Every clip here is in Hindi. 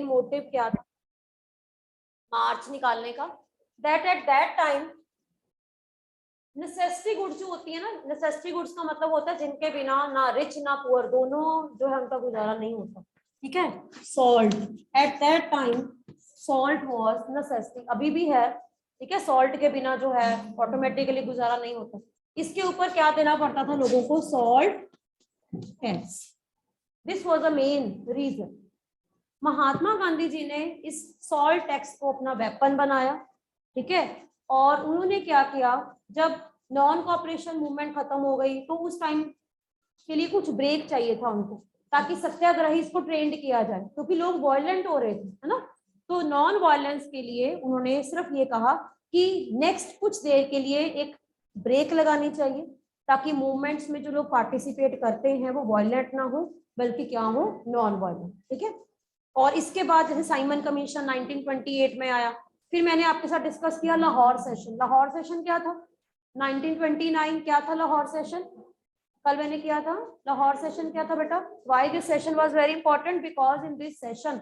मोटिव क्या था मार्च निकालने का, that at that time necessity goods जो होती है ना, नेसेसिटी गुड्स का मतलब होता है जिनके बिना ना रिच ना पुअर दोनों जो है उनका गुजारा नहीं होता, ठीक है। Salt at that time, salt was necessity, अभी भी है, ठीक है। सॉल्ट के बिना जो है ऑटोमेटिकली गुजारा नहीं होता। इसके ऊपर क्या देना पड़ता था लोगों को, salt tax. This was the main reason. Mahatma Gandhi ji ने इस सॉल्ट टैक्स को अपना वेपन बनाया, ठीक है। और उन्होंने क्या किया, जब नॉन कॉपरेशन मूवमेंट खत्म हो गई तो उस टाइम के लिए कुछ ब्रेक चाहिए था उनको, ताकि सत्याग्रही इसको ट्रेंड किया जाए, क्योंकि लोग वायलेंट हो रहे थे, है ना। तो नॉन वायलेंस के लिए उन्होंने सिर्फ ये कहा कि नेक्स्ट कुछ देर के लिए एक ब्रेक लगानी चाहिए, ताकि मूवमेंट्स में जो लोग पार्टिसिपेट करते हैं वो वायलेंट ना हो, बल्कि क्या हो, नॉन वायलेंट, ठीक है। और इसके बाद जैसे साइमन कमीशन 1928 में आया। फिर मैंने आपके साथ डिस्कस किया लाहौर सेशन। लाहौर सेशन क्या था 1929, क्या था लाहौर सेशन, कल मैंने किया था। लाहौर सेशन क्या था बेटा, why this session was very important, because in this session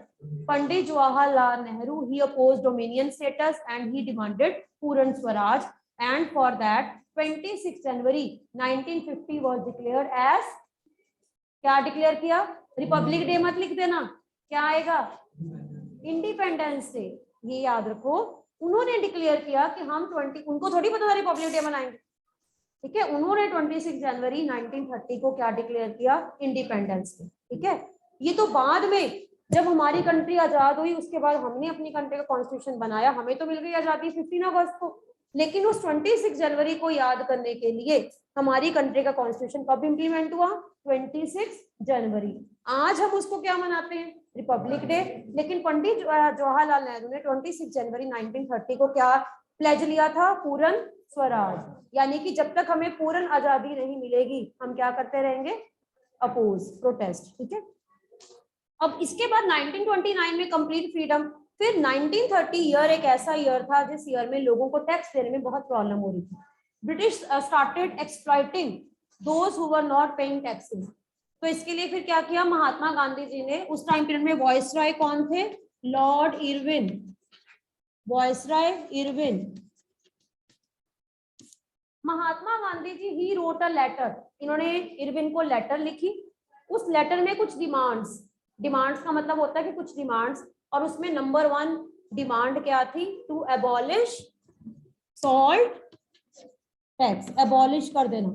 Pandit Jawaharlal Nehru he opposed dominion status and he demanded Purna Swaraj, and for that 26 January 1950 was declared as, क्या डिक्लेयर किया, रिपब्लिक डे मत लिख देना, क्या आएगा, इंडिपेंडेंस डे, ये याद रखो। उन्होंने डिक्लेयर किया कि हम 20, उनको थोड़ी पता था रिपब्लिक डे मनाएंगे, ठीक है। उन्होंने 26 जनवरी 1930 को क्या डिक्लेयर किया, इंडिपेंडेंस डे, ठीक है। ये तो बाद में जब हमारी कंट्री आजाद हुई उसके बाद हमने अपनी कंट्री का कॉन्स्टिट्यूशन बनाया, हमें तो मिल गई आजादी 15 अगस्त को, लेकिन उस 26 जनवरी को याद करने के लिए हमारी कंट्री का कॉन्स्टिट्यूशन कब इंप्लीमेंट हुआ, 26 जनवरी। आज हम उसको क्या मनाते हैं, रिपब्लिक डे। लेकिन पंडित जवाहरलाल नेहरू ने 26 जनवरी 1930 को क्या प्लेज लिया था, पूर्ण स्वराज, यानी कि जब तक हमें पूर्ण आजादी नहीं मिलेगी हम क्या करते रहेंगे, अपोज, प्रोटेस्ट, ठीक है। अब इसके बाद 1929 में कंप्लीट फ्रीडम। फिर 1930 ईयर एक ऐसा ईयर था जिस ईयर में लोगों को टैक्स देने में बहुत प्रॉब्लम हो रही थी। British started exploiting those who were not paying taxes. तो इसके लिए फिर क्या किया महात्मा गांधी जी ने, उस टाइम पीरियड में वॉइसरॉय कौन थे, Lord Irwin, viceroy Irwin. Mahatma Gandhi ji he wrote a letter, इन्होंने इरविन को लेटर लिखी। उस लेटर में कुछ डिमांड्स, डिमांड्स का मतलब होता है कि कुछ डिमांड्स, और उसमें नंबर 1 डिमांड क्या थी, to abolish salt tax, abolish कर देना,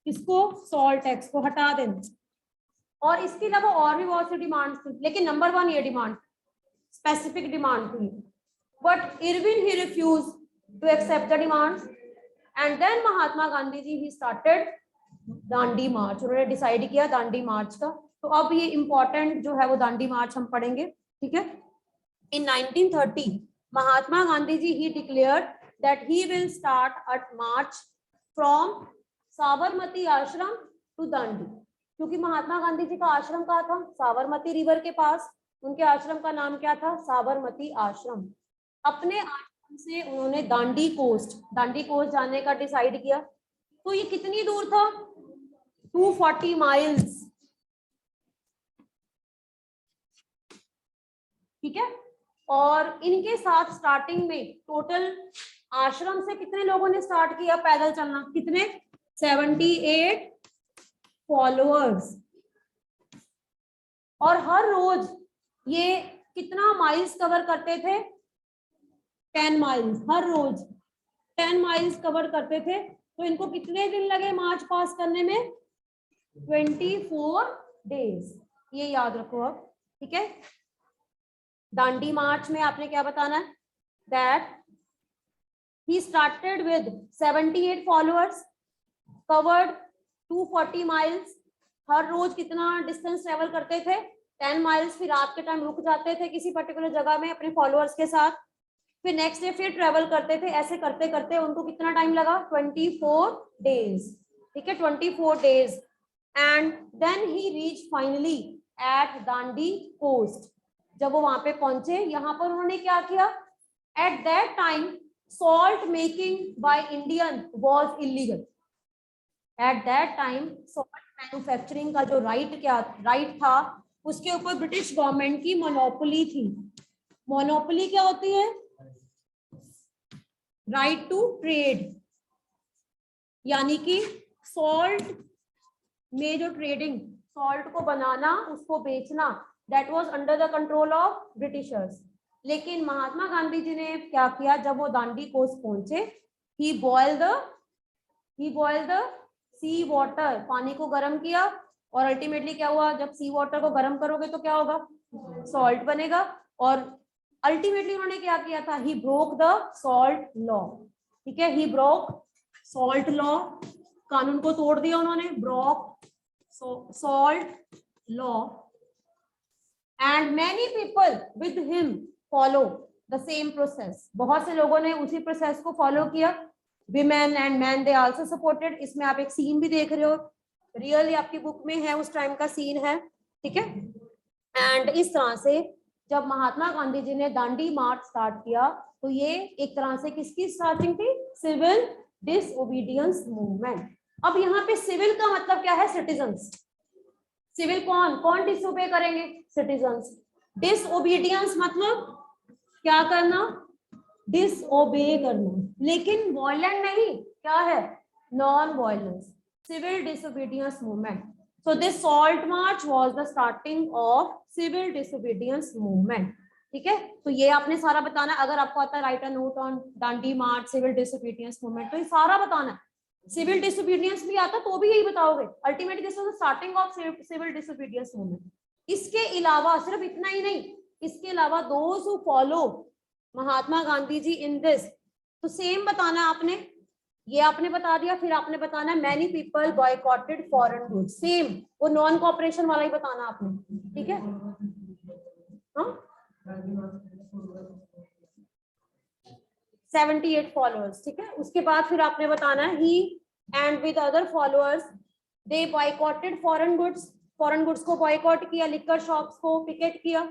इसको सॉल्ट टैक्स को हटा देना। और इसके अलावा और भी बहुत सी डिमांड्स थी, लेकिन नंबर 1 ये डिमांड स्पेसिफिक डिमांड थी। But Irwin he refuse to accept the demands, and then Mahatma Gandhi ji he started Dandi march. उन्होंने डिसाइड किया दांडी मार्च का। तो अब ये इंपॉर्टेंट जो है वो दांडी मार्च हम पढ़ेंगे, ठीक है। In 1930 Mahatma Gandhi ji he declared that he will start a march from Sabarmati Ashram to Dandi, क्योंकि महात्मा गांधी जी का आश्रम कहाँ था, साबरमती रिवर के पास। उनके आश्रम का नाम क्या था, साबरमती आश्रम। अपने आश्रम से उन्होंने दांडी कोस्ट जाने का डिसाइड किया। तो ये कितनी दूर था, 240 माइल्स, ठीक है। और इनके साथ स्टार्टिंग में टोटल आश्रम से कितने लोगों ने स्टार्ट किया पैदल चलना, कितने, 78 फॉलोअर्स। और हर रोज ये कितना माइल्स कवर करते थे, 10 माइल्स, हर रोज 10 माइल्स कवर करते थे। तो इनको कितने दिन लगे मार्च पास करने में, 24 डेज, ये याद रखो अब, ठीक है। दांडी मार्च में आपने क्या बताना है, that he started with 78 followers, covered 240 miles, हर रोज कितना डिस्टेंस ट्रेवल करते थे, 10 माइल्स। फिर रात के टाइम रुक जाते थे किसी पर्टिकुलर जगह में अपने फॉलोअर्स के साथ, फिर नेक्स्ट डे फिर ट्रेवल करते थे। ऐसे करते करते उनको कितना टाइम लगा, 24 डेज, ठीक है, 24 days. And then he reach finally at Dandi coast. जब वो वहां पे पहुंचे, यहाँ पर उन्होंने क्या किया, at that time salt making by Indian was illegal. At that time salt manufacturing का जो राइट था उसके ऊपर ब्रिटिश गवर्नमेंट की मोनोपोली थी। मोनोपोली क्या होती है? राइट टू ट्रेड, यानी कि सॉल्ट में जो ट्रेडिंग, सॉल्ट को बनाना, उसको बेचना, that was under the control of Britishers. लेकिन महात्मा गांधी जी ने क्या किया, जब वो दांडी कोस्ट पहुंचे, ही बॉइल द सी वाटर, पानी को गर्म किया, और अल्टीमेटली क्या हुआ, जब सी वाटर को गर्म करोगे तो क्या होगा, सॉल्ट बनेगा। और अल्टीमेटली उन्होंने क्या किया था, he broke the salt law. ठीक है, ही ब्रोक सॉल्ट लॉ, कानून को तोड़ दिया उन्होंने, broke salt law, and many people with him follow the same process. बहुत से लोगों ने उसी प्रोसेस को फॉलो किया। Women and man they also supported. इसमें आप एक सीन भी देख रहे हो, रियली आपकी बुक में है, उस टाइम का सीन है। ठीक है, एंड इस तरह से जब महात्मा गांधी जी ने दांडी मार्च स्टार्ट किया, तो ये एक तरह से किसकी स्टार्टिंग थी, सिविल डिसओबीडियंस मूवमेंट। अब यहाँ पे सिविल का मतलब क्या है, सिटीजन्स। सिविल कौन डिसओबे करेंगे, सिटीजन्स। डिसओबीडियंस मतलब क्या करना, डिसओबे करना, लेकिन वॉयलेंट नहीं, क्या है, non violence, civil disobedience movement. So this salt march was the starting of civil disobedience movement. ठीक है, तो ये आपने सारा बताना। अगर आपको आता है write a note on Dandi march, civil disobedience movement, तो ये सारा बताना है। सिविल डिसोबीडियंस भी आता तो भी यही बताओगे। Ultimately this was the starting of civil disobedience movement. इसके अलावा सिर्फ इतना ही नहीं, इसके अलावा those who follow Mahatma Gandhi ji in this, तो सेम बताना आपने, ये आपने बता दिया। फिर आपने बताना many people boycotted foreign goods, same वो नॉन कॉपरेशन वाला ही बताना आपने। ठीक है, हाँ 78 फॉलोअर्स। ठीक है, उसके बाद फिर आपने बताना he and with other followers they boycotted foreign goods, foreign goods को बॉयकॉट किया, लिकर शॉप्स को पिकेट किया।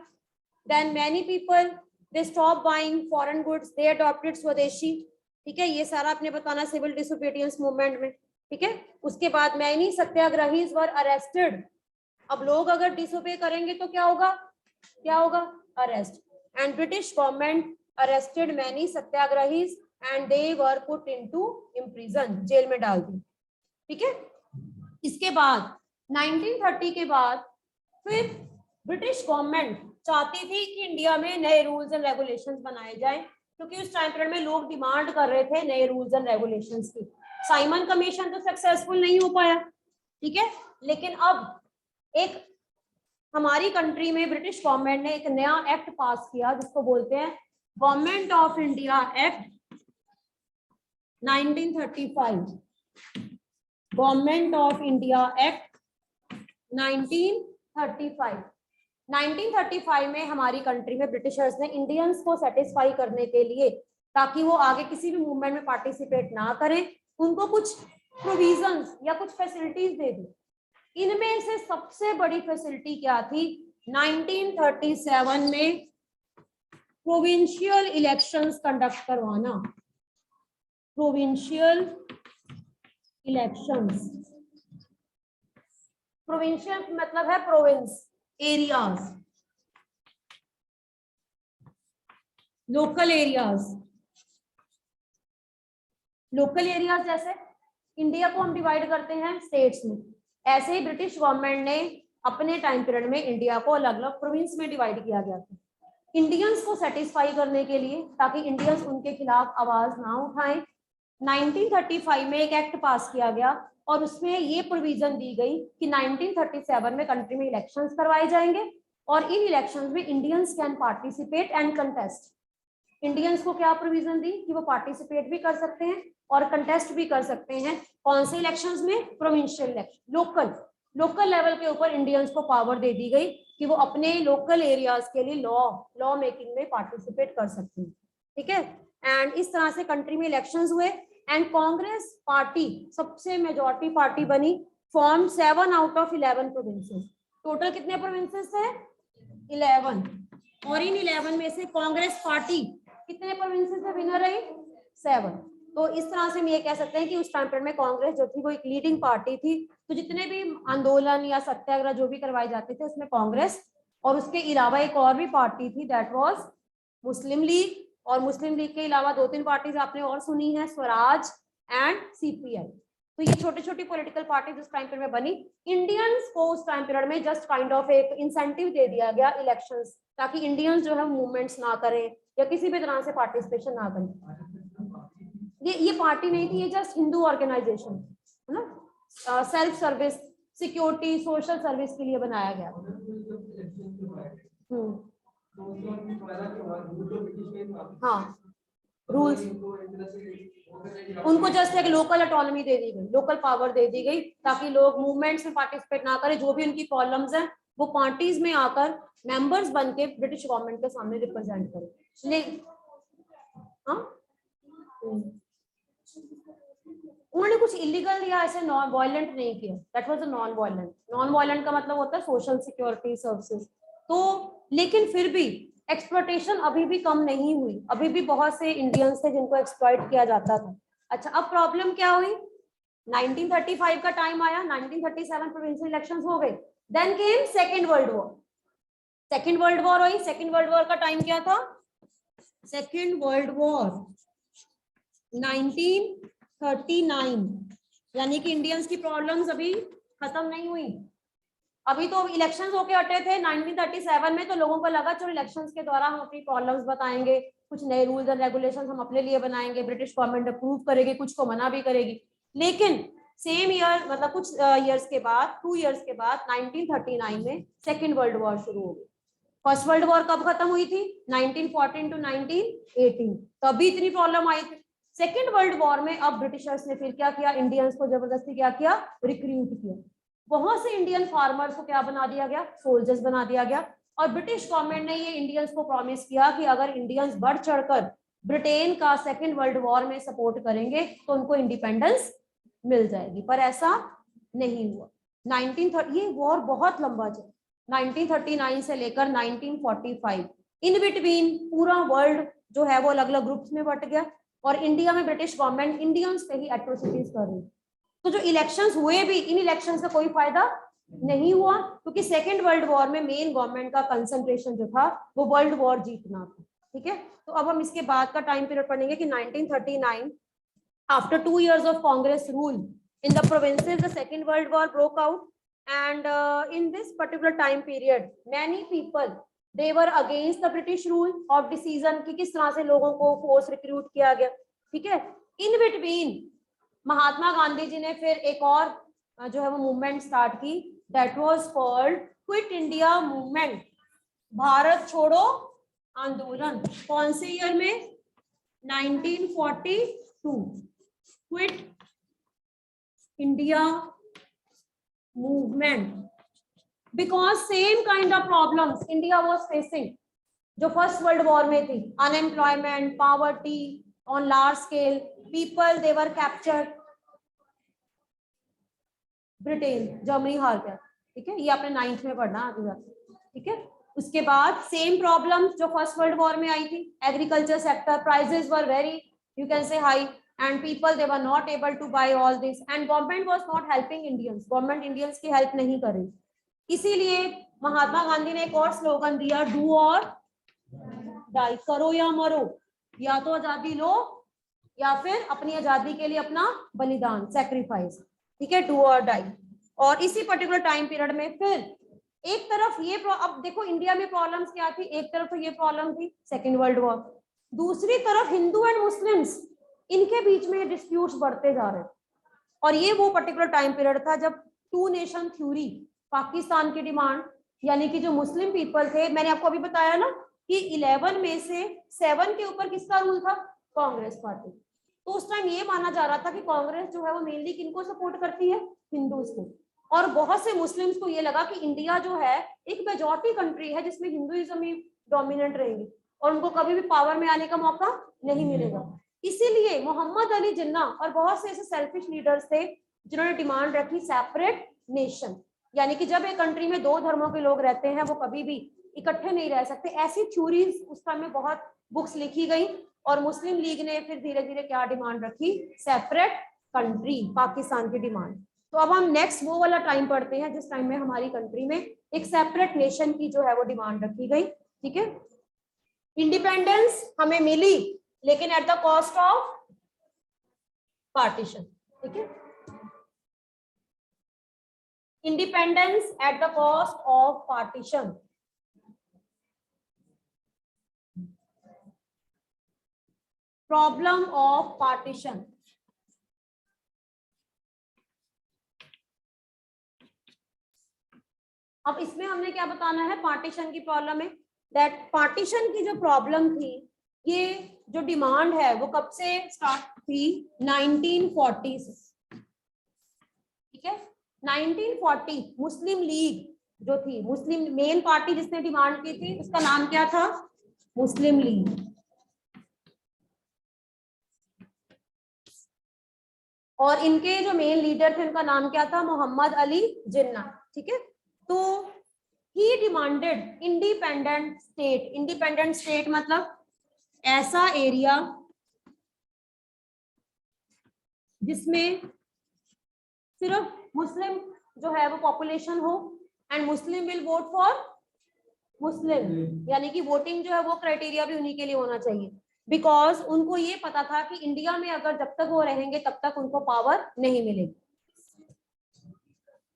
Then many people they stop buying foreign goods, they adopted swadeshi. ठीक है, ये सारा आपने बताना सिविल डिसोबीडियंस मूवमेंट में। ठीक है, उसके बाद मैनी सत्याग्रहीज वर अरेस्टेड। अब लोग अगर डिसोबे करेंगे तो क्या होगा, arrest. And British government arrested many satyagrahis and they were put into imprison, jail में डाल दी। ठीक है, इसके बाद 1930 के बाद फिर ब्रिटिश गवर्नमेंट चाहती थी कि इंडिया में नए रूल्स एंड रेगुलेशंस बनाए जाएं, क्योंकि उस टाइम पीरियड में लोग डिमांड कर रहे थे नए रूल्स एंड रेगुलेशंस की। साइमन कमीशन तो सक्सेसफुल नहीं हो पाया। ठीक है, लेकिन अब एक हमारी कंट्री में ब्रिटिश गवर्नमेंट ने एक नया एक्ट पास किया जिसको बोलते हैं government of India act 1935। Government of India act 1935। 1935 में हमारी कंट्री में ब्रिटिशर्स ने इंडियंस को सेटिस्फाई करने के लिए, ताकि वो आगे किसी भी मूवमेंट में पार्टिसिपेट ना करें, उनको कुछ प्रोविजंस या कुछ फैसिलिटीज दे दी। इनमें से सबसे बड़ी फैसिलिटी क्या थी, 1937 में प्रोविंशियल इलेक्शंस कंडक्ट करवाना। प्रोविंशियल इलेक्शंस, प्रोविंशियल मतलब है province, areas, local areas. Local areas जैसे इंडिया को हम डिवाइड करते हैं स्टेट्स में, ऐसे ही ब्रिटिश गवर्नमेंट ने अपने टाइम पीरियड में इंडिया को अलग अलग प्रोविंस में डिवाइड किया गया था, इंडियंस को सेटिस्फाई करने के लिए, ताकि इंडियंस उनके खिलाफ आवाज ना उठाएं। 1935 में एक एक्ट पास किया गया और उसमें ये प्रोविजन दी गई कि 1937 में कंट्री में इलेक्शंस करवाए जाएंगे और इन इलेक्शंस में Indians can participate and contest. Indians को क्या प्रोविजन दी कि वो पार्टिसिपेट भी कर सकते हैं और कंटेस्ट भी कर सकते हैं। कौन से इलेक्शंस में, प्रोविंशियल इलेक्शन, लोकल लेवल के ऊपर इंडियंस को पावर दे दी गई कि वो अपने लोकल एरियाज के लिए लॉ मेकिंग में पार्टिसिपेट कर सकते हैं। ठीक है, एंड इस तरह से कंट्री में इलेक्शंस हुए एंड कांग्रेस पार्टी सबसे मेजॉरिटी पार्टी बनी, form 7 out of 11 provinces. Total कितने प्रोविंसेस थे, 11, और इन 11 में से कांग्रेस पार्टी कितने प्रोविंसेस में विनर रही, 7। तो इस तरह से हम ये कह सकते हैं कि उस टाइम पर में कांग्रेस जो थी वो एक लीडिंग पार्टी थी। तो जितने भी आंदोलन या सत्याग्रह जो भी करवाए जाते थे उसमें कांग्रेस और उसके अलावा एक और भी पार्टी थी, दैट वाज मुस्लिम लीग, और मुस्लिम लीग के अलावा 2-3 पार्टीज आपने और सुनी है, स्वराज एंड सीपीआई। तो ये छोटी छोटी पॉलिटिकल पार्टीज उस टाइम पीरियड में बनी। इंडियंस को उस टाइम पीरियड में जस्ट काइंड ऑफ एक इंसेंटिव दे दिया गया इलेक्शंस, ताकि इंडियंस जो है मूवमेंट्स ना करें या किसी भी तरह से पार्टिसिपेशन ना करें। ये पार्टी नहीं थी, ये जस्ट हिंदू ऑर्गेनाइजेशन है ना, self service, security, social service के लिए बनाया गया। हाँ, रूल्स उनको जस्ट एक लोकल ऑटोनॉमी दे दी गई, लोकल पावर दे दी गई, ताकि लोग मूवमेंट्स में पार्टिसिपेट ना करें, जो भी उनकी प्रॉब्लम्स हैं वो पार्टीज में आकर मेंबर्स बन के ब्रिटिश गवर्नमेंट के सामने रिप्रेजेंट करें। हाँ, उन्होंने कुछ इलीगल या ऐसे नॉन वायलेंट नहीं किया, that was a non violent. Non violent का मतलब होता है सोशल सिक्योरिटी सर्विसेज। तो लेकिन फिर भी एक्सप्लॉयटेशन अभी भी कम नहीं हुई, अभी भी बहुत से इंडियंस थे जिनको एक्सप्लॉइट किया जाता था। अच्छा, अब प्रॉब्लम क्या हुई, 1935 का टाइम आया, 1937 प्रोविंशियल इलेक्शंस हो गए, then came second world war. Second world war हुई। सेकेंड वर्ल्ड वॉर का टाइम क्या था, सेकेंड वर्ल्ड वॉर 1939, यानी कि इंडियंस की प्रॉब्लम्स अभी खत्म नहीं हुई। अभी तो इलेक्शंस होके हटे थे 1937 में, तो लोगों को लगा चलो इलेक्शंस के दौरान हम अपनी प्रॉब्लम्स बताएंगे, कुछ नए रूल्स एंड रेगुलेशंस हम अपने लिए बनाएंगे, ब्रिटिश गवर्नमेंट अप्रूव करेगी, कुछ को मना भी करेगी। लेकिन सेम ईयर, मतलब कुछ ईयर्स के बाद, 2 ईयर्स के बाद 1939 में सेकेंड वर्ल्ड वॉर शुरू हो गई। फर्स्ट वर्ल्ड वॉर कब खत्म हुई थी, 1914 टू 1918, तभी इतनी प्रॉब्लम आई थी। सेकेंड वर्ल्ड वॉर में अब ब्रिटिशर्स ने फिर क्या किया, इंडियंस को जबरदस्ती क्या किया, रिक्रूट किया। बहुत से इंडियन फार्मर्स को क्या बना दिया गया, सोल्जर्स बना दिया गया। और ब्रिटिश गवर्नमेंट ने ये इंडियंस को प्रॉमिस किया कि अगर इंडियंस बढ़ चढ़कर ब्रिटेन का सेकेंड वर्ल्ड वॉर में सपोर्ट करेंगे तो उनको इंडिपेंडेंस मिल जाएगी, पर ऐसा नहीं हुआ। 1930 ये वॉर बहुत लंबा चला, 1939 से लेकर 1945, इन बिटवीन पूरा वर्ल्ड जो है वो अलग अलग ग्रुप्स में बट गया, और इंडिया में ब्रिटिश गवर्नमेंट इंडियंस पे ही एट्रोसिटीज कर रही। तो जो इलेक्शंस हुए भी, इन इलेक्शंस का कोई फायदा नहीं हुआ, क्योंकि सेकेंड वर्ल्ड वॉर में मेन गवर्नमेंट का कंसंट्रेशन जो था वो वर्ल्ड वॉर जीतना था। ठीक है, तो अब हम इसके बाद का टाइम पीरियड पढ़ेंगे कि 1939 after 2 years of Congress rule in the provinces, the second world war broke out, and in this particular time period many people they were against the British rule of decision कि किस तरह से लोगों को फोर्स रिक्रूट किया गया। ठीक है, इन बिटवीन महात्मा गांधी जी ने फिर एक और जो है वो मूवमेंट स्टार्ट की, that was called quit India movement, Bharat छोड़ो आंदोलन। कौन से ईयर में, 1942, quit India movement, because same kind of problems India was facing जो फर्स्ट वर्ल्ड वॉर में थी, unemployment, poverty on large scale, people they were captured, Britain, Germany हार गया। ठीक है, ये आपने 9th में पढ़ना आगे जाके। ठीक है, उसके बाद सेम प्रॉब्लम्स जो फर्स्ट वर्ल्ड वॉर में आई थी, agriculture sector, prices were very you can say high, and people they were not able to buy all this, and government was not helping Indians, government Indians की help नहीं कर रही। इसीलिए महात्मा गांधी ने एक और स्लोगन दिया, डू और डाई, करो या मरो, या तो आजादी लो या फिर अपनी आजादी के लिए अपना बलिदान, सेक्रीफाइस। ठीक है, डू और डाई। और इसी पर्टिकुलर टाइम पीरियड में फिर एक तरफ ये अब देखो इंडिया में प्रॉब्लम्स क्या थी, एक तरफ तो ये प्रॉब्लम थी सेकेंड वर्ल्ड वॉर, दूसरी तरफ हिंदू एंड मुस्लिम्स, इनके बीच में डिस्प्यूट्स बढ़ते जा रहे। और ये वो पर्टिकुलर टाइम पीरियड था जब टू नेशन थ्योरी, पाकिस्तान की डिमांड, यानी कि जो मुस्लिम पीपल थे, मैंने आपको अभी बताया ना कि 11 में से 7 के ऊपर किसका रूल था, कांग्रेस पार्टी। तो उस टाइम ये माना जा रहा था कि कांग्रेस जो है वो मेनली किनको सपोर्ट करती है, हिंदूज को। और बहुत से मुस्लिम्स को ये लगा कि इंडिया जो है एक मेजॉरिटी कंट्री है जिसमें हिंदुइज्म ही डोमिनेंट रहेंगी और उनको कभी भी पावर में आने का मौका नहीं मिलेगा। इसीलिए मोहम्मद अली जिन्ना और बहुत से ऐसे सेल्फिश लीडर्स थे जिन्होंने डिमांड रखी सेपरेट नेशन, यानी कि जब एक कंट्री में 2 धर्मों के लोग रहते हैं वो कभी भी इकट्ठे नहीं रह सकते। ऐसी थ्योरीज उस टाइम में बहुत बुक्स लिखी गई, और मुस्लिम लीग ने फिर धीरे धीरे क्या डिमांड रखी, सेपरेट कंट्री, पाकिस्तान की डिमांड। तो अब हम नेक्स्ट वो वाला टाइम पढ़ते हैं जिस टाइम में हमारी कंट्री में एक सेपरेट नेशन की जो है वो डिमांड रखी गई। ठीक है, इंडिपेंडेंस हमें मिली लेकिन at the cost of partition. ठीक है, independence at the cost of partition. Problem of partition. अब इसमें हमने क्या बताना है, पार्टीशन की प्रॉब्लम है दैट पार्टीशन की जो प्रॉब्लम थी, ये जो डिमांड है वो कब से स्टार्ट थी, 1940 से। ठीक है, 1940 मुस्लिम लीग जो थी, मुस्लिम मेन पार्टी जिसने डिमांड की थी उसका नाम क्या था, मुस्लिम लीग। और इनके जो मेन लीडर थे उनका नाम क्या था, मोहम्मद अली जिन्ना। ठीक है, तो he demanded independent state. Independent state मतलब ऐसा एरिया जिसमें सिर्फ मुस्लिम जो है वो पॉपुलेशन हो and Muslim will vote for Muslim, यानी कि वोटिंग जो है वो क्राइटेरिया भी उन्हीं के लिए होना चाहिए, बिकॉज उनको ये पता था कि इंडिया में अगर जब तक वो रहेंगे तब तक उनको पावर नहीं मिलेगी।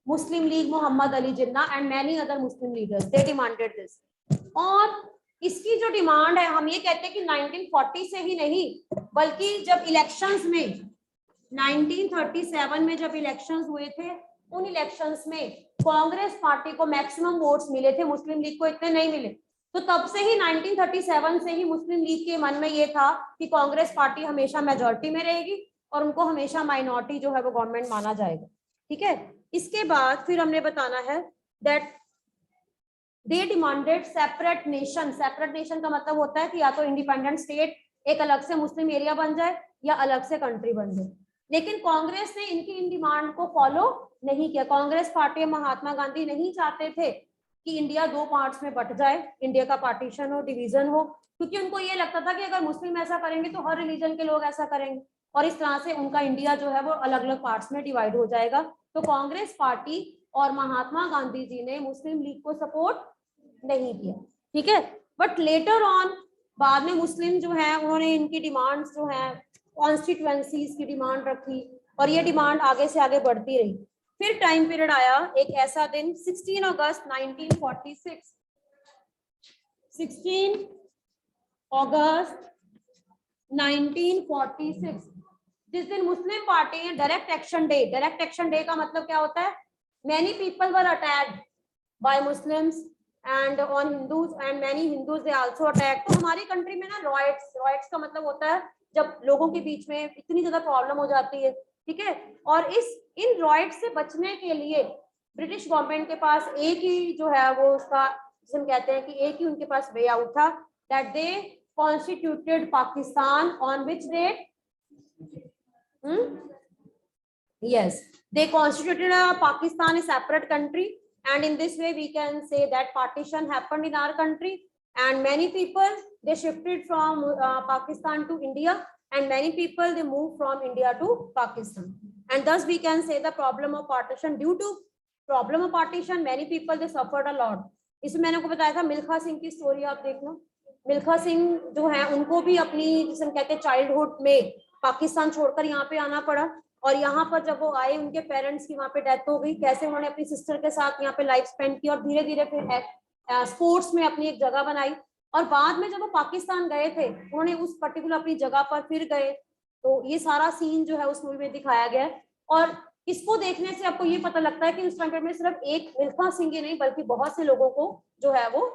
Muslim League, Mohammad Ali Jinnah and many other Muslim leaders, they demanded this. और इसकी जो डिमांड है, हम ये कहते हैं कि 1940 से ही नहीं, बल्कि जब इलेक्शंस में 1937 में जब इलेक्शंस हुए थे, उन इलेक्शंस में कांग्रेस पार्टी को मैक्सिमम वोट्स मिले थे, मुस्लिम लीग को इतने नहीं मिले। तो तब से ही 1937 से ही मुस्लिम लीग के मन में ये था कि कांग्रेस पार्टी हमेशा मेजॉरिटी में रहेगी और उनको हमेशा माइनॉरिटी जो है वो गवर्नमेंट माना जाएगा। ठीक है, इसके बाद फिर हमने बताना है that they demanded separate nation. Separate nation का मतलब होता है कि या तो इंडिपेंडेंट स्टेट एक अलग से मुस्लिम एरिया बन जाए या अलग से कंट्री बन जाए। लेकिन कांग्रेस ने इनकी इन डिमांड को फॉलो नहीं किया। कांग्रेस पार्टी, महात्मा गांधी नहीं चाहते थे कि इंडिया दो पार्ट्स में बट जाए, इंडिया का पार्टीशन हो, डिवीजन हो, क्योंकि उनको ये लगता था कि अगर मुस्लिम ऐसा करेंगे तो हर रिलीजन के लोग ऐसा करेंगे और इस तरह से उनका इंडिया जो है वो अलग अलग पार्ट्स में डिवाइड हो जाएगा। तो कांग्रेस पार्टी और महात्मा गांधी जी ने मुस्लिम लीग को सपोर्ट नहीं किया। ठीक है, बट लेटर ऑन बाद में मुस्लिम जो है उन्होंने इनकी डिमांड्स जो है कॉन्स्टिट्यूएंसीज की डिमांड रखी और ये डिमांड आगे से आगे बढ़ती रही। फिर टाइम पीरियड आया, एक ऐसा दिन 16 अगस्त 1946, 16 अगस्त 1946, जिस दिन मुस्लिम पार्टी ने direct action day. Direct action day का मतलब क्या होता है, many people were attacked by Muslims and on Hindus and many Hindus they also attack. तो हमारी कंट्री में ना रॉयट्स, रॉयट्स का मतलब होता है जब लोगों के बीच में इतनी ज्यादा प्रॉब्लम हो जाती है। ठीक है, और इन रॉयट्स से बचने के लिए ब्रिटिश गवर्नमेंट के पास एक ही जो है वो उसका हम कहते हैं कि एक ही उनके पास वे आउट था, that they constituted Pakistan on which date, yes, they constituted a Pakistan a separate country, and in this way we can say that partition happened in our country and many people they shifted from Pakistan to India and many people they moved from India to Pakistan, and thus we can say the problem of partition, due to problem of partition many people they suffered a lot. इसमें मैंने आपको बताया था मिल्खा सिंह की स्टोरी, आप देख लो। मिल्खा सिंह जो है उनको भी अपनी जिसे हम कहते हैं चाइल्डहुड में पाकिस्तान छोड़कर यहाँ पे आना पड़ा, और यहाँ पर जब वो आए उनके पेरेंट्स की वहाँ पे डेथ हो गई। कैसे उन्होंने अपनी सिस्टर के साथ यहाँ पे लाइफ स्पेंड की और धीरे धीरे फिर स्पोर्ट्स में अपनी एक जगह बनाई, और बाद में जब वो पाकिस्तान गए थे उन्होंने उस पर्टिकुलर अपनी जगह पर फिर गए। तो ये सारा सीन जो है उस मूवी में दिखाया गया है, और इसको देखने से आपको ये पता लगता है कि उस टाइम में सिर्फ एक मिल्खा सिंह ही नहीं बल्कि बहुत से लोगों को जो है वो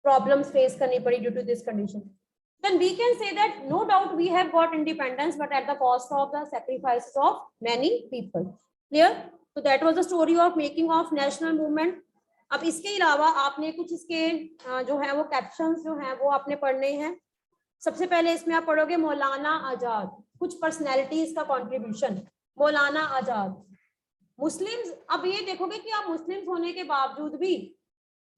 प्रॉब्लम्स फेस करनी पड़ी due to this condition. Then we can say that no doubt we have got independence, but at the cost of the sacrifices of many people. Clear? So that was the story of making of national movement. अब इसके अलावा आपने कुछ इसके जो है वो कैप्शंस जो हैं वो आपने पढ़ने हैं। सबसे पहले इसमें आप पढ़ोगे मौलाना आजाद, कुछ पर्सनैलिटीज का कॉन्ट्रीब्यूशन। मौलाना आजाद, मुस्लिम्स, अब ये देखोगे कि आप मुस्लिम्स होने के बावजूद भी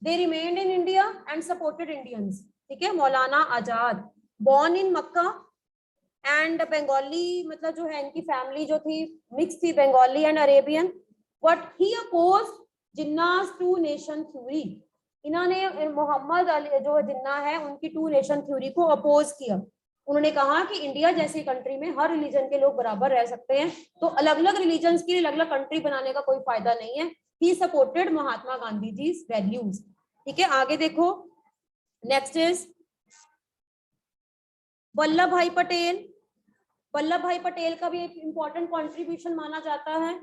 they remained in India and supported Indians. ठीक है, Maulana Azad born in Mecca and Bengali, मतलब जो है इनकी फैमिली जो थी मिक्स थी, Bengali and Arabian, but he opposed Jinnah's two nation theory, इन्होंने मोहम्मद अली जो जिन्ना है उनकी टू नेशन थ्योरी को अपोज किया। उन्होंने कहा कि इंडिया जैसी कंट्री में हर रिलीजन के लोग बराबर रह सकते हैं, तो अलग अलग रिलीजन्स के लिए अलग अलग कंट्री बनाने का कोई फायदा नहीं है। He supported Mahatma Gandhi ji values. ठीक है, आगे देखो, नेक्स्ट इज वल्लभ भाई पटेल। वल्लभ भाई पटेल का भी एक इंपॉर्टेंट कंट्रीब्यूशन माना जाता है।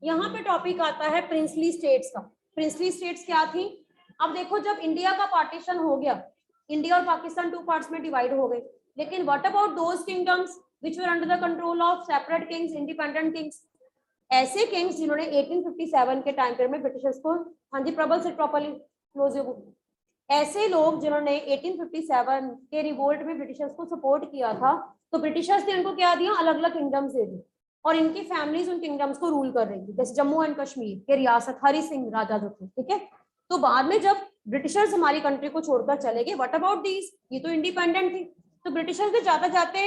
यहाँ पे टॉपिक आता है प्रिंसली स्टेट्स का। प्रिंसली स्टेट्स क्या थी? अब देखो, जब इंडिया का पार्टीशन हो गया, इंडिया और पाकिस्तान टू पार्ट्स में डिवाइड हो गए, लेकिन what about those kingdoms which were under the control of separate Kings, independent Kings? ऐसे किंग्स जिन्होंने 1857 के टाइम पीरियड में ब्रिटिशर्स को, हाँ जी प्रबल से प्रॉपर्ली क्लोज योर बुक, ऐसे लोग जिन्होंने 1857 के रिवोल्ट में ब्रिटिशर्स को सपोर्ट किया था, तो ब्रिटिशर्स ने उनको क्या दिया? अलग अलग किंगडम्स दे दी, और इनकी फैमिलीज उन किंगडम्स को रूल कर रही थी। जैसे जम्मू एंड कश्मीर के रियासत हरि सिंह राजा जो थे, ठीक है। तो बाद में जब ब्रिटिशर्स हमारी कंट्री को छोड़कर चले गए, व्हाट अबाउट दीज? ये तो इंडिपेंडेंट थी, तो ब्रिटिशर्स ने जाते जाते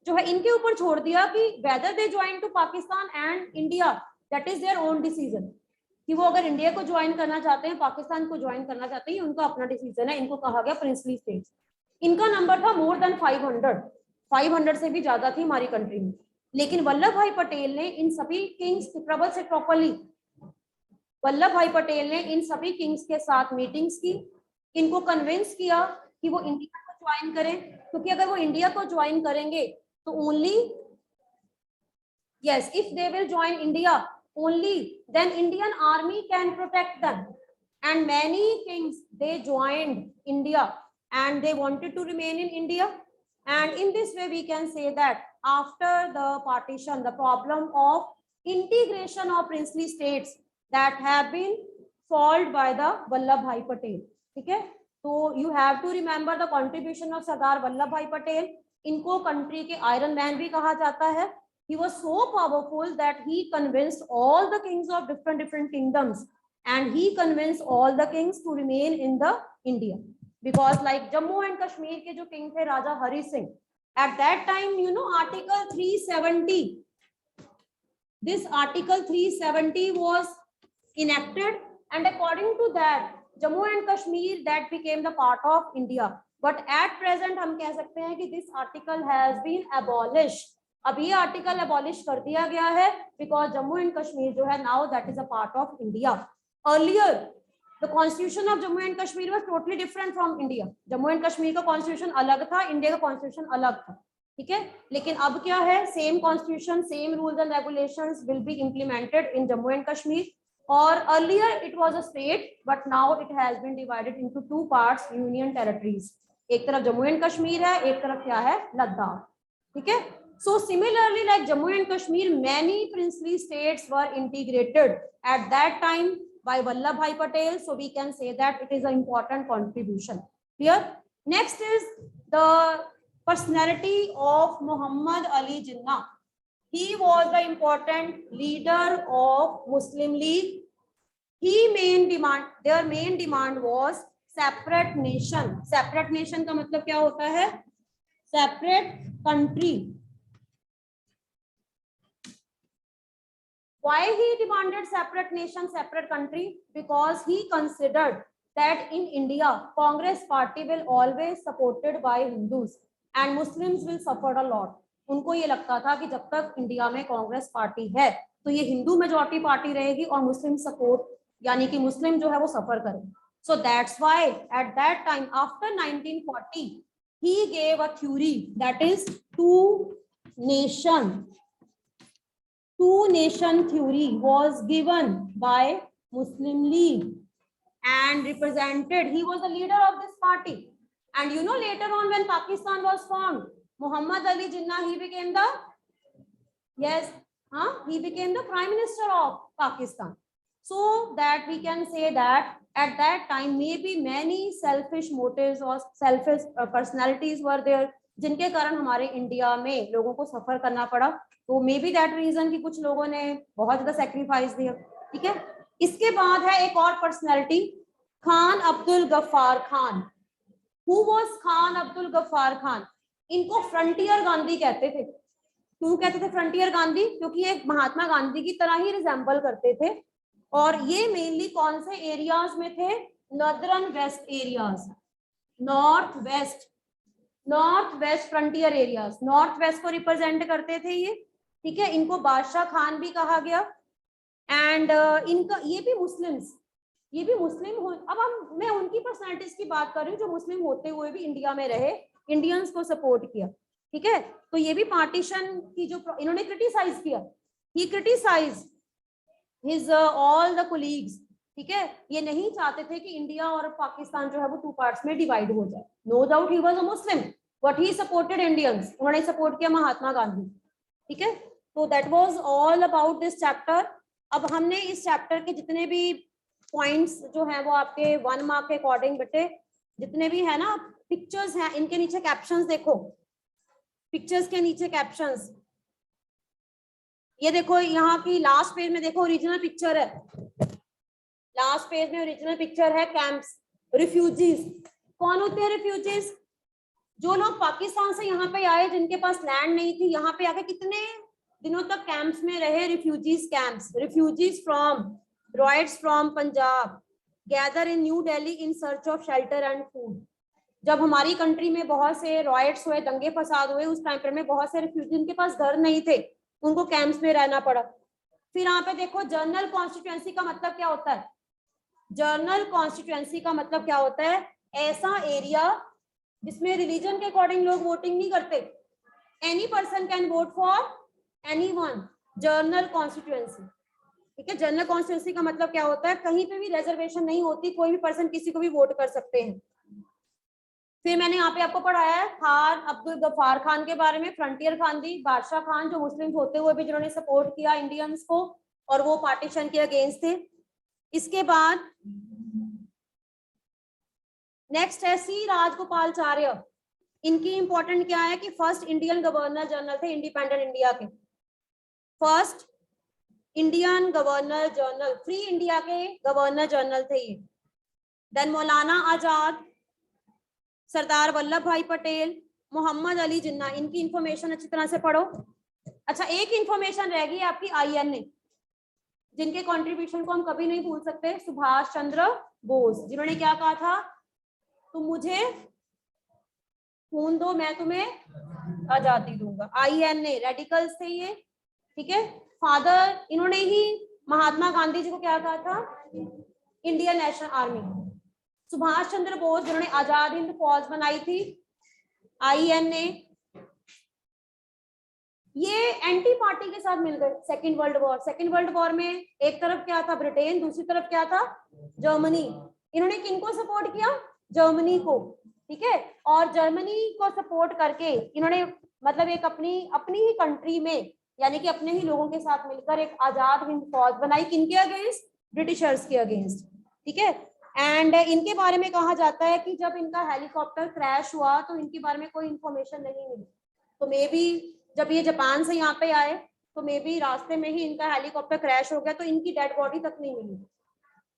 जो है इनके ऊपर छोड़ दिया कि whether they join to Pakistan and India, that is their own decision, कि वो अगर इंडिया को ज्वाइन करना चाहते हैं, पाकिस्तान को ज्वाइन करना चाहते हैं, उनका अपना डिसीजन है। इनको कहा गया प्रिंसली स्टेट्स। इनका नंबर था मोर देन 500 से भी ज्यादा थी हमारी कंट्री में। लेकिन वल्लभ भाई पटेल ने इन सभी किंग्स की प्रबल से प्रॉपर्ली, वल्लभ भाई पटेल ने इन सभी किंग्स के साथ मीटिंग्स की, इनको कन्विंस किया कि वो इंडिया को ज्वाइन करें, क्योंकि अगर वो इंडिया को ज्वाइन करेंगे तो only, yes, if they will join India only then Indian army can protect them, and many kings they joined India and they wanted to remain in India, and in this way we can say that after the partition the problem of integration of princely states that have been solved by the Vallabh Bhai Patel. ठीक है, तो you have to remember the contribution of Sardar Vallabh भाई पटेल। इनको कंट्री के आयरन मैन भी कहा जाता है। He was so powerful that he convinced all the kings of different kingdoms, and he convinced all the kings to remain in the India, because like Jammu and Kashmir के जो king थे राजा Hari Singh, at that time you know article 370, this article 370 was enacted, and according to that Jammu and Kashmir that became the part of India, but at present हम कह सकते हैं कि this article has been abolished। अब ये आर्टिकल अबॉलिश कर दिया गया है, बिकॉज जम्मू एंड कश्मीर जो है now that is a part of India. Earlier the constitution of Jammu and Kashmir was totally different from India. Jammu and Kashmir का कॉन्स्टिट्यूशन अलग था, इंडिया का कॉन्स्टिट्यूशन अलग था, ठीक है। लेकिन अब क्या है, same constitution, same rules and regulations will be implemented in Jammu and Kashmir. और earlier it was a state, but now it has been divided into two parts, union territories. एक तरफ जम्मू एंड कश्मीर है, एक तरफ क्या है, लद्दाख, ठीक है। So similarly, like Jammu and Kashmir, many princely states were integrated at that time by Vallabh Bhai Patel. So we can say that it is an important contribution. Clear? Next is the personality of Muhammad Ali Jinnah. He was the important leader of Muslim League. Their main demand was separate nation. Separate nation का मतलब क्या होता है? Separate country. Why he demanded separate nation, separate country? Because he considered that in India, Congress party will always supported by Hindus and Muslims will suffer a lot. उनको ये लगता था कि जब तक इंडिया में कांग्रेस पार्टी है तो ये हिंदू मेजॉरिटी पार्टी रहेगी और मुस्लिम सपोर्ट, यानी कि मुस्लिम जो है वो सफर करेंगे। So that's why at that time after 1940 he gave a theory that is two nation theory was given by Muslim League and represented, he was the leader of this party. And you know later on when Pakistan was formed, Muhammad Ali Jinnah, he became the, yes, he became the prime minister of Pakistan. So that we can say that at that time maybe many selfish motives or selfish personalities were there, जिनके कारण हमारे इंडिया में लोगों को सफर करना पड़ा। तो मे बी दैट रीजन कि कुछ लोगों ने बहुत ज्यादा सेक्रीफाइस दिया, ठीक है। इसके बाद है एक और personality, Khan Abdul Ghaffar Khan. Who was Khan Abdul Ghaffar Khan? इनको फ्रंटियर गांधी कहते थे। क्यों कहते थे फ्रंटियर गांधी? क्योंकि एक महात्मा गांधी की तरह ही रिजेंबल करते थे और ये मेनली कौन से एरियाज में थे? Northern west areas, north west frontier areas, north west को रिप्रेजेंट करते थे ये, ठीक है। इनको बादशाह खान भी कहा गया। एंड इनका ये भी मुस्लिम हो। अब मैं उनकी पर्सनालिटीज की बात कर रही हूँ जो मुस्लिम होते हुए भी इंडिया में रहे, इंडियंस को सपोर्ट किया, ठीक है। तो ये भी पार्टीशन की जो इन्होंने क्रिटिसाइज किया, ही criticise his all the colleagues, ठीक है। ये नहीं चाहते थे कि इंडिया और पाकिस्तान जो है वो 2 पार्ट्स में डिवाइड हो जाए। No doubt he was a Muslim, but he supported Indians, उन्होंने सपोर्ट किया महात्मा गांधी, ठीक है। तो that was all about this chapter. अब हमने इस चैप्टर के जितने भी पॉइंट्स जो है वो आपके 1 मार्क के अकॉर्डिंग बेटे जितने भी है ना, पिक्चर्स हैं, इनके नीचे कैप्शंस देखो, पिक्चर्स के नीचे कैप्शंस, ये देखो यहाँ की लास्ट पेज में देखो ओरिजिनल पिक्चर है, लास्ट पेज में ओरिजिनल पिक्चर है कैंप्स, रिफ्यूजीज। कौन होते हैं रिफ्यूजीज? जो लोग पाकिस्तान से यहाँ पे आए, जिनके पास लैंड नहीं थी, यहाँ पे आके कितने दिनों तक कैंप्स में रहे, refugees camps. Refugees from riots from Punjab gather in new Delhi in search of shelter and food. जब हमारी कंट्री में बहुत से रॉयट्स हुए, दंगे फसाद हुए, उस टाइम पर में बहुत से रिफ्यूजी, उनके पास घर नहीं थे, उनको कैंप्स में रहना पड़ा। फिर यहाँ पे देखो जर्नल कॉन्स्टिट्यूएंसी का मतलब क्या होता है? जर्नल कॉन्स्टिट्यूएंसी का मतलब क्या होता है? ऐसा एरिया जिसमें रिलीजन के अकॉर्डिंग लोग वोटिंग नहीं करते, any person can vote for anyone, journal constituency, ठीक है। जनरल कॉन्स्टिट्यूएंसी का मतलब क्या होता है? कहीं पे भी रिजर्वेशन नहीं होती, कोई भी पर्सन किसी को भी वोट कर सकते हैं। फिर मैंने यहाँ पे आपको पढ़ाया है खान अब्दुल गफ्फार खान के बारे में, फ्रंटियर खान दी, बादशाह खान जो मुस्लिम होते हुए भी जिन्होंने सपोर्ट किया इंडियंस को और वो पार्टीशन के अगेंस्ट थे। इसके बाद नेक्स्ट है सी राजगोपाल चार्य। इनकी इंपॉर्टेंट क्या है कि फर्स्ट इंडियन गवर्नर जनरल थे इंडिपेंडेंट इंडिया के, first Indian governor general, free India के गवर्नर जनरल थे ये। देन मौलाना आजाद, सरदार वल्लभ भाई पटेल, मोहम्मद अली जिन्ना, इनकी इंफॉर्मेशन अच्छी तरह से पढ़ो। अच्छा, एक इंफॉर्मेशन रह गई आपकी INA, जिनके कंट्रीब्यूशन को हम कभी नहीं भूल सकते, सुभाष चंद्र बोस, जिन्होंने क्या कहा था? तुम मुझे खून दो, मैं तुम्हें आजादी दूंगा। INA रेडिकल्स थे ये, ठीक है। फादर, इन्होंने ही महात्मा गांधी जी को क्या कहा था? Indian National Army. Subhash Chandra Bose जिन्होंने आजाद हिंद फौज बनाई थी, INA। ये एंटी पार्टी के साथ मिल गए second world war. Second world war में एक तरफ क्या था? ब्रिटेन, दूसरी तरफ क्या था? जर्मनी। इन्होंने किनको सपोर्ट किया? जर्मनी को, ठीक है। और जर्मनी को सपोर्ट करके इन्होंने मतलब एक अपनी ही कंट्री में, यानी कि अपने ही लोगों के साथ मिलकर एक आजाद हिंद फौज बनाई। किनके अगेंस्ट? ब्रिटिशर्स के अगेंस्ट, ठीक है। एंड इनके बारे में कहा जाता है कि जब इनका हेलीकॉप्टर क्रैश हुआ तो इनके बारे में कोई इंफॉर्मेशन नहीं मिली, तो मे बी जब ये जापान से यहाँ पे आए तो मे बी रास्ते में ही इनका हेलीकॉप्टर क्रैश हो गया, तो इनकी डेड बॉडी तक नहीं मिली।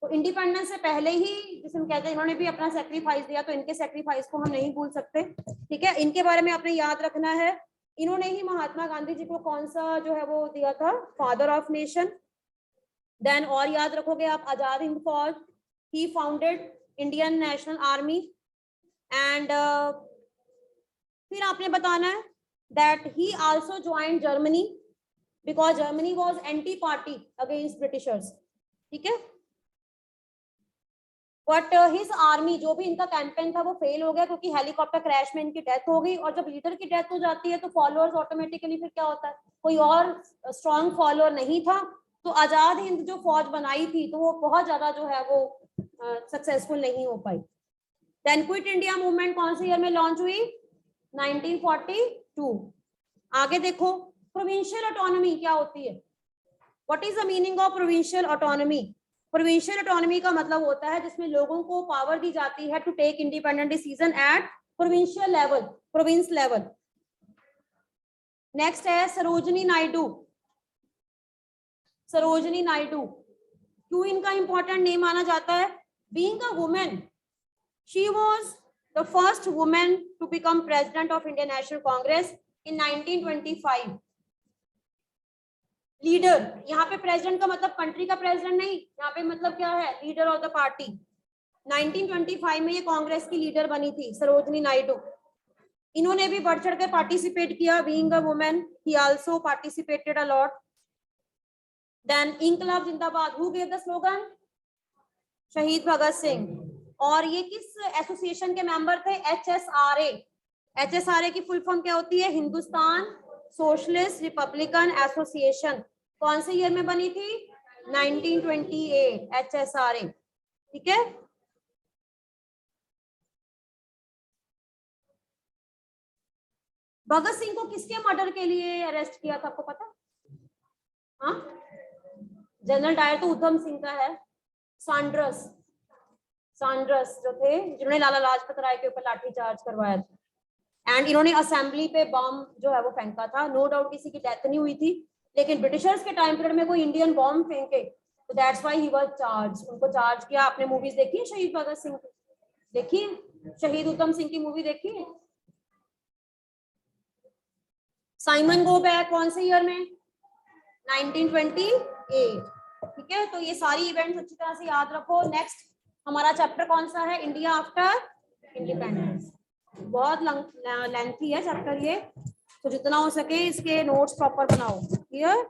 तो इंडिपेंडेंस से पहले ही जिसे हम कहते हैं इन्होंने भी अपना सेक्रीफाइस दिया, तो इनके सेक्रीफाइस को हम नहीं भूल सकते, ठीक है। इनके बारे में आपने याद रखना है, इन्होंने ही महात्मा गांधी जी को कौन सा जो है वो दिया था? Father of nation. देन और याद रखोगे आप Azad Hind Fauj, he founded Indian National Army. And फिर आपने बताना है that he also joined Germany because Germany was anti party against Britishers, ठीक है। बट हिज आर्मी, जो भी इनका कैंपेन था वो फेल हो गया क्योंकि हेलीकॉप्टर क्रैश में इनकी डेथ हो गई। और जब लीडर की डेथ हो जाती है तो फॉलोअर्स ऑटोमेटिकली फिर क्या होता है? कोई और स्ट्रॉन्ग फॉलोअर नहीं था, तो आजाद हिंद जो फौज बनाई थी तो वो बहुत ज्यादा जो है वो सक्सेसफुल नहीं हो पाई। देन क्विट इंडिया मूवमेंट कौन से ईयर में लॉन्च हुई? 1942। आगे देखो, प्रोविंशियल ऑटोनॉमी क्या होती है? What is the meaning of provincial autonomy? Provincial autonomy का मतलब होता है जिसमें लोगों को पावर दी जाती है to take independent decision at provincial level, province level. Next है सरोजिनी नायडू। सरोजिनी नायडू क्यों इनका इंपॉर्टेंट नेम माना जाता है? Being a women, she was the first women to become president of Indian National Congress in 1925. Leader, यहाँ पे प्रेसिडेंट का मतलब कंट्री का प्रेसिडेंट नहीं, यहाँ पे मतलब क्या है, लीडर ऑफ द पार्टी। 1925 में ये कांग्रेस की लीडर बनी थी सरोजनी नायडू। इन्होंने भी बढ़ चढ़ कर पार्टिसिपेट किया, being a women he also participated a lot. Then Inquilab Zindabad, who gave the slogan? शहीद भगत सिंह। और ये किस एसोसिएशन के मेंबर थे? HSRA। HSRA की फुल फॉर्म क्या होती है? Hindustan socialist Republican association. कौन से ईयर में बनी थी? 1928। HSRA, ठीक है। भगत सिंह को किसके मर्डर के लिए अरेस्ट किया था, आपको पता? हाँ, जनरल डायर तो उधम सिंह का है। सैंडर्स जो थे, जिन्होंने लाला लाजपत राय के ऊपर लाठीचार्ज करवाया था। एंड इन्होंने असेंबली पे बम जो है वो फेंका था। नो डाउट किसी की डेथ नहीं हुई थी, लेकिन ब्रिटिशर्स के टाइम पीरियड में कोई इंडियन बॉम्ब फेंके तो that's why he was charge. उनको चार्ज किया। आपने मूवीज देखी है शहीद भगत सिंह की? देखी है? शहीद उधम सिंह की मूवी देखी है? साइमन गो बैक कौन से ईयर में? 1928, ठीक है। तो ये सारी इवेंट्स अच्छी तरह से याद रखो। नेक्स्ट हमारा चैप्टर कौन सा है? India after independence. बहुत लेंथी है चैप्टर ये, तो जितना हो सके इसके नोट्स प्रॉपर बनाओ। क्लियर?